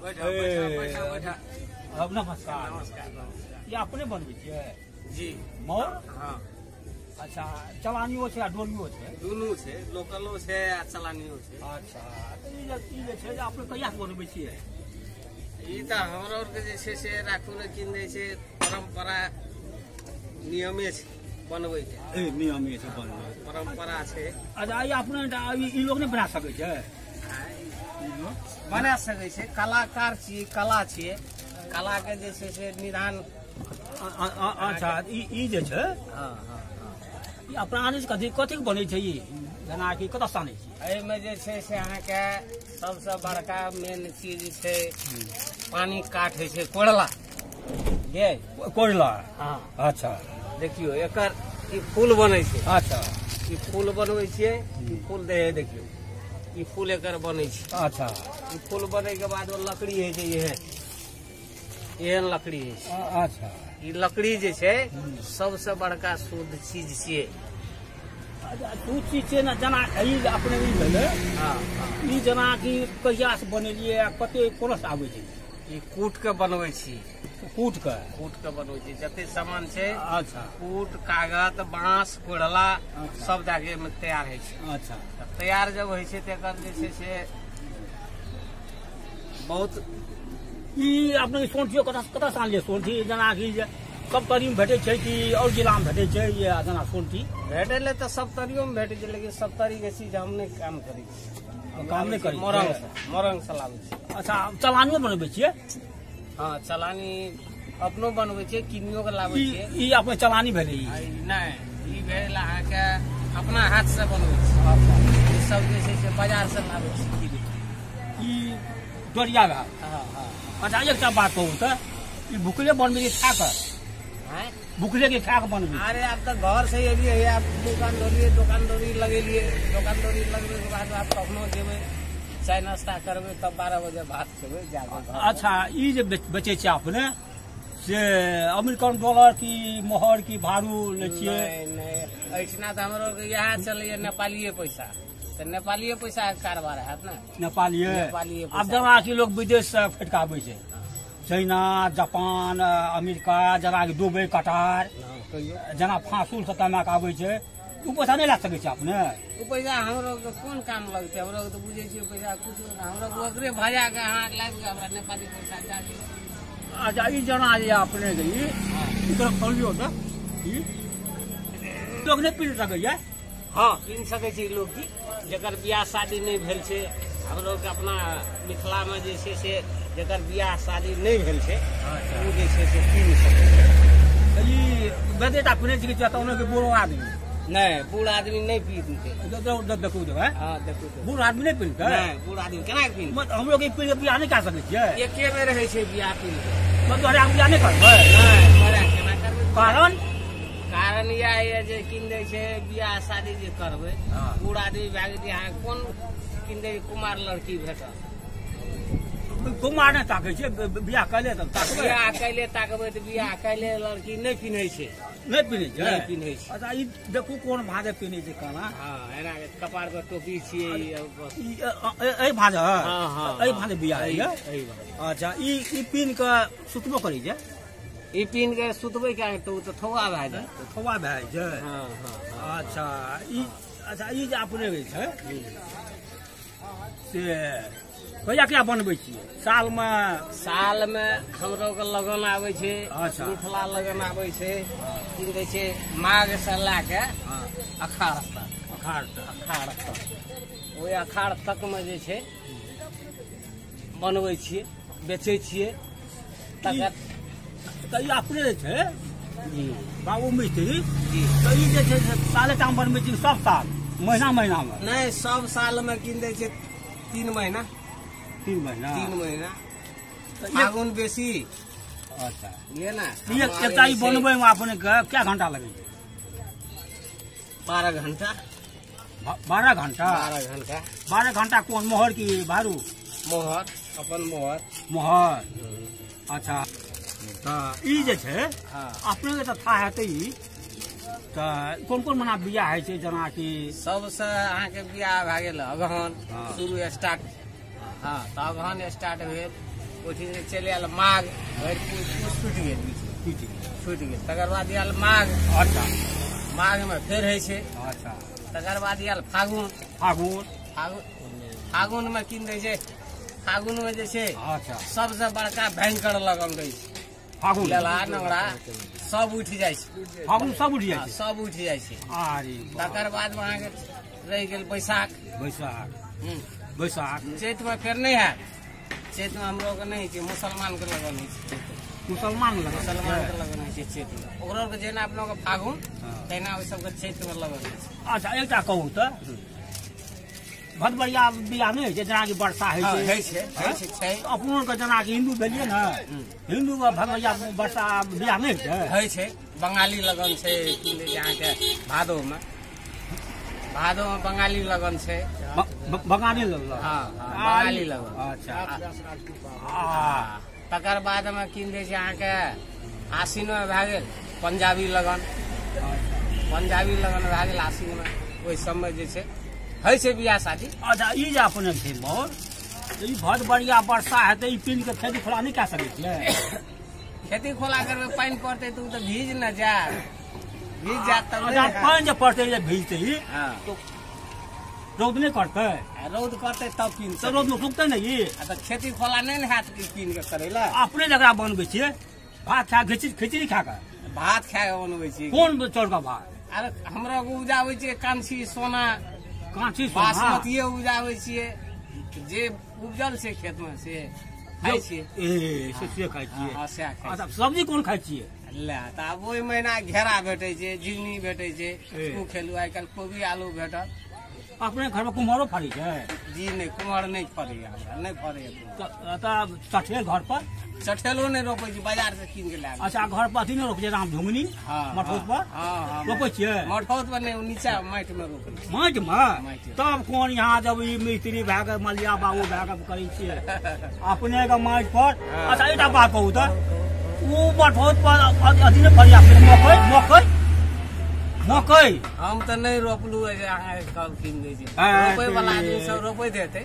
अब नमस्कार। ये अपने बनबै छियै जी मोर? हाँ। अच्छा, चलानियो छै आ डोलियो छै? दुनू छै, लोकलो छै आ चलानियो छै। अच्छा, तऽ ई जे छै जे अपने कहिया से बनबै छियै? ई तऽ हमरा आरके जे छै से राखू ने किन दै छै, परम्परा नियमे छै बनबै के। नियमे छै बनबै, परम्परा छै। अच्छा, ई अपने ई लोग नहीं बना सकै छै? बना सकै छै, कलाकार छियै, कला छियै, कला के जे छै से निदान। अच्छा, ई जे छै हाँ हाँ ई अपना आने से कथी कथी बनै छै? ई जेना कि कतऽ से आनै छी? एहिमे जे छै से अहाँके सबसे बड़का मेन चीज छै पानी काट होइ छै, कोयला। ये कोयला? हाँ। अच्छा, देखियो एकर ई फूल बनै छै। अच्छा, ई फूल बनबै छियै, ई फूल दे देखियो, ई फूल एकर बनै छै। अच्छा, ई फूल बनै के बाद वो लकड़ी है छै, एहन लकड़ी है छै। अच्छा, ई लकड़ी जे छै सबसे बड़का शुद्ध चीज छियै। दू चीज छै ने, जेना ई अपने ई भेलै, हाँ ई जेना कि कहिया से बनेलियै आ कते कोना से आबै छै? ई कूट के बनबै छी, कूट के बनबै छी। जते सामान छै, अच्छा, कूट, कागज, बांस, कोयला अच्छा, सब जाके में तैयार है छै। अच्छा, तैयार जब होइ छै तकर जे छै से बहुत। ई अपने सोंठियो कतऽ से आनलियै? सोंठी जेना कि सब तरी में भेटै छै कि और जिला में भेटै छै? ये जेना सोंठी भेटे ले तो सब तरियो में भेटे छै, लेकिन सब तरी के चीज हम नहीं काम करी, काम नहीं करी, मोरंग से लाबै छी। अच्छा, चलानियो बनबै छियै? हाँ, चलानी अपनो बनबै छियै, किनियो के लाबै छियै। ई अपने चलानी भेलै? नहीं, ई भेल अहाँके अपना हाथ से बनबै छी। ई सब जे छै से बाजार से लाबै छी। ई डोरिया भेल? हाँ हाँ। अच्छा, एकटा बात कहू तऽ ई भुखले बनबै छी खा कऽ? भुखले के खा के बनबै? अरे अब तो घर से एलिए, आप दुकानदारी लगेलिए, दुकानदारी लगबे के बाद आप कखनो जेबै चाय नाश्ता करबै तब 12 बजे भात खेबै जाके। अच्छा, ई जे बेचै छियै अपने से अमेरिकन डॉलर की मोहर की भारू लै छियै? नहीं, ऐठना तो हमरो के यहाँ चलैया नेपालिये पैसा, तो नेपालिये पैसा के कारोबार है ना। नेपालिये? पैसा। अब जेना कि लोग विदेश से फटकाबै छै, चाइना, जापान, अमेरिका, जेना कि दुबई, कटार, जेना फांसूल से कमाके आबै छै, उ पैसा नहीं ला सकै छै अपने? उ पैसा हमरो के कोन काम लगते? हमरो के तो बुझे छियै पैसा कुछ ना, हमरो के ओकरे भजा के हाथ लाग के हमरा नेपाली पैसा जाके। अच्छा, ई जेना जे अपने के ई इधर खोलियो त ई लोग नहीं पी सकैया? हाँ, पीन सकै छै लोग की, जकर बियाह शादी नहीं भेल छै। हमरो के अपना मिथिला में जे छै से जकर बियाह शादी नहीं भेल छै, उ जे छै से पी सकै छै। ई बेदेटा पीने छी कि के बूढ़ो आदमी? नहीं, बूढ़ आदमी नहीं पीते। देखू तो है? हाँ, देखू तो। बूढ़ आदमी नहीं पीते? नहीं, बूढ़ आदमी केना पी? हम लोग पी के बियाह नहीं कर सकै छियै? एके बेर रहै छै बियाह पी के। मतलब बियाह नहीं करबै? नहीं, बड़ा केना करबै? कारण यह है जे किन दै छै बियाह शादी जे करबै, बूढ़ आदमी भए गेलै, अहाँ कोन किन दै कुमार लड़की भेटत? कुमार नहीं ताकै छै, बियाह कैले तब ताकबै? बियाह कैले ताकबै तऽ बियाह कैले लड़की नहीं पिन्है छै। नहीं पिन्है छै? नहीं पिन्है छै। अच्छा, ई देखू कोन भाजे पिन्है छै काना? हाँ, एना कपार पर टोपी छियै। एहि भाजे? हाँ हाँ, एहि भाजे बियाह है? अच्छा, ई पिन्ह के सुतबो करै छै? ई पिन्ह के सुतबै क्या तो थौआ भए जाए? थौआ भए जाइ छै? हाँ हाँ। अच्छा, ई जे अपने छै से कहिया कहिया बनबै छियै? साल में हमरो के लगन आबै छै। अच्छा, मिथिला लगन आबै छै, की कहै छै माघ से लए के अखाड़ तक। ओहि अखाड़ तक में जे छै बनबै छियै, बेचै छियै। तकर तऽ ई अपने जे छै जी बाबू मिस्त्री जी, तऽ ई जे छै साले टाइम बनबै छी सब साल? महीना में? नहीं, सब साल में किन दै छै 3 महीना। 3 महीना? 3 महीना फागुन बेसी। अच्छा, ये ना एकटा ई बनबै में अपने के क्या घंटा लगे छै? 12 घंटा। 12 घंटा? 12 घंटा। 12 घंटा कोन मोहर की भारू? मोहर, अपन मोहर। अच्छा, तऽ ई जे छै हाँ, अपने के तऽ था हेतै ई तऽ कोन कोन मना बियाह होइ छै? जेना कि सबसे अहाँ के बियाह भए गेल अगहन, शुरू स्टार्ट। हाँ, तो अगहन स्टार्ट भेल, ओठी से चले आयल माघ छूटि गेल तकर बाद आयल माघ। अच्छा माघ में फेर है छे। अच्छा तकर बाद आयल फागुन। फागुन में की दै छै, फागुन में जे छै अच्छा सबसे बड़का भयंकर लगन दै छै। फागुन लेला नंगरा सब उठ जाइ छै। फागुन सब उठ जाइ छै। सब उठ जाइ छै। अरे तकर बाद में अहाँके रहि गेल बैसाख। बैसाख चैत में फेर नहीं हैत। चैत में हमरो के नहीं छै, मुसलमान के लगन होइ छै। मुसलमान के लगन होइ छै चैत में। ओकरो के जेना अपना के फागुन तहिना ओइ सबके चैत में लगन होइ छै। अच्छा एकटा कहू तऽ भदबरिया बियाह नहीं छै, जेना कि वर्षा होइ छै अपनो के, जेना कि हिंदू भेलिए ने, हिंदू में भदबरिया वर्षा बियाह नहीं होइ छै। बंगाली लगन छै यहाँ के भादो में बंगाली लगन छै। बंगाली लगन। हाँ बंगाली लगन। अच्छा तकर बाद में की दै छै अहाँके आसिन में भए गेल पंजाबी लगन। भए गेल आसिन में। ओहि सबमे जे छै होइ छै बियाह शादी। अच्छा ई जे अपने छै मोर ई भदबरिया वर्षा हेतै, ई पीन के खेती खोला नहीं कए सकै छियै? खेती खोला करबै पानि पड़तै तऽ ओ तऽ भीज न जायत। भीज जायत तब पानि जे पड़तै जे भीजतै तो रौद नहीं करतै? रौद करतै तब पीन तो रौद में सुखतै नहीं ई? तऽ खेती खोला नहीं ने हैत पीन के करै लए। अपने जकरा बनबै छियै भात खा खिचड़ी खा कऽ? भात खा कऽ बनबै छी। कोन चाउर का भात? अरे हमरा उपजाबै छियै कांची सोना, बासमतीये उपजाबै छियै। जे उपजल छै खेत में से खाइ छियै। से खाइ छियै। हाँ सएह खाइ छियै। सब्जी कोन खाइ छियै? ले तऽ आब ओहि महीना घेरा भेटै छै, झिंगनी भेटै छै, ओ खेलू। आइ काल्हि कोबी आलू भेटल। अपने घर में कुम्हरो फड़ी छै? जी नहीं, कुम्हर नहीं फड़ैया, नहीं फड़ैया। चठेल घर पर? चठेलो नहीं रोपे छी, बाजार से कीन के लाए। अच्छा घर पर अथी नहीं रोपे राम झुंगनी मठौत पर? रोपे छियै? मठौत पर नहीं, नीचा माटि में रोपे। माटि में? तब कोन यहाँ जब ई मिस्त्री भए के मलिया बाबू भए के करै छियै अपने के माटि पर? अच्छा एकटा बात कहू तऽ ओ मठौत पर अथी नहीं फड़िया मकई? हम तो नहीं रोपलू है, कब कीन दै छै। रोपे वाला आदमी सब रोपे देते।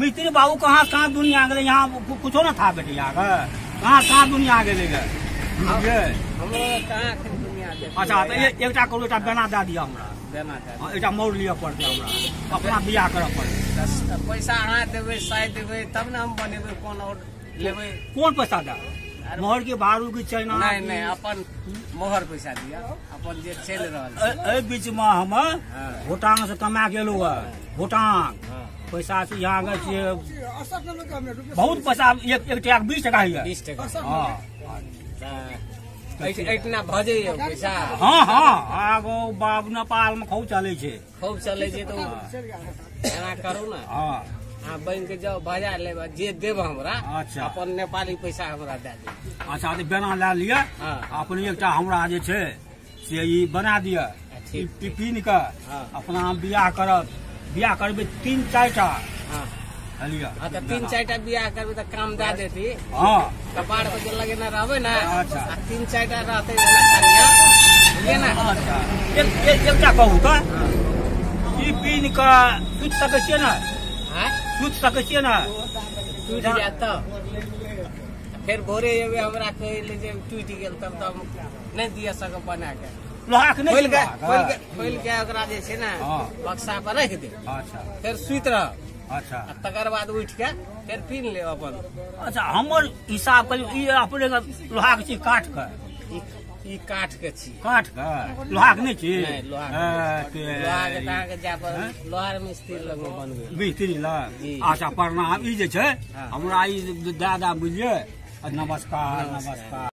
मिस्त्री बाबू कहाँ दुनिया गेले? यहाँ कुछो ना था बेटे, यहाँ कहाँ दुनिया गेले? अच्छा तो एकटा करू, एकटा बेना दे दिया हमरा। एकटा मोड़ लिया पड़ते हमरा, अपना बियाह करऽ पड़ते। पैसा अहाँ देबै, साइ देबै तब ने हम बनेबै। कोन और लेबै? कोन पैसा दे? मोहर के भाड़ू की चाइना? नहीं अपन मोहर पैसा दिया, अपन जे चल रहल छै। एहि बीच में हम भूटान से कमा के एलू है। भूटान पैसा से यहाँ गए छियै, बहुत पैसा। एक टका 20 टका है। 20 टका? हाँ इतना भजे पैसा। हाँ आगो बाब नेपाल में खूब चले छै। खूब चले छै तो एना करू ना। हाँ बैंक के जाओ, बाजार ले, जे देव हमरा। अच्छा अपन नेपाली पैसा हमरा दे दे। अच्छा तो बेना ला लिया। अपने एकटा हमरा जे छै से ई बना दिया, पीन के अपना हम बियाह करब। बियाह करबे 3-4 टा। हाँ तो 3-4 टा बियाह करबे तो काम दे देती। हाँ कपाड़ पर जो लगे ना रहबे ना। अच्छा 3-4 टा रहते ना। अच्छा एकटा कहू तऽ ई पीन के सुति सकै छियै ना? सुति सकै छियै ना? टूट जात तो फिर भोरे एबे हमरा कहले जे टूट गेल तब तो नहीं दिया सके बना के। लोहा के नहीं खोल के ओकरा जे छै ना बक्सा पर रख दे। अच्छा फिर सुइत रह। अच्छा तकर बाद उठ के फिर पीन ले अपन। अच्छा हमर हिसाब कर ई अपने लोहा के चीज काट के ई काट के छी। काट के लोहा के नहीं छी? लोहा के ताहा के जा पर लोहार मिस्त्री लग में बनबे। मिस्त्री लग? अच्छा प्रणाम। ई जे छै हमरा ई दादा बुझिए। नमस्कार नमस्कार।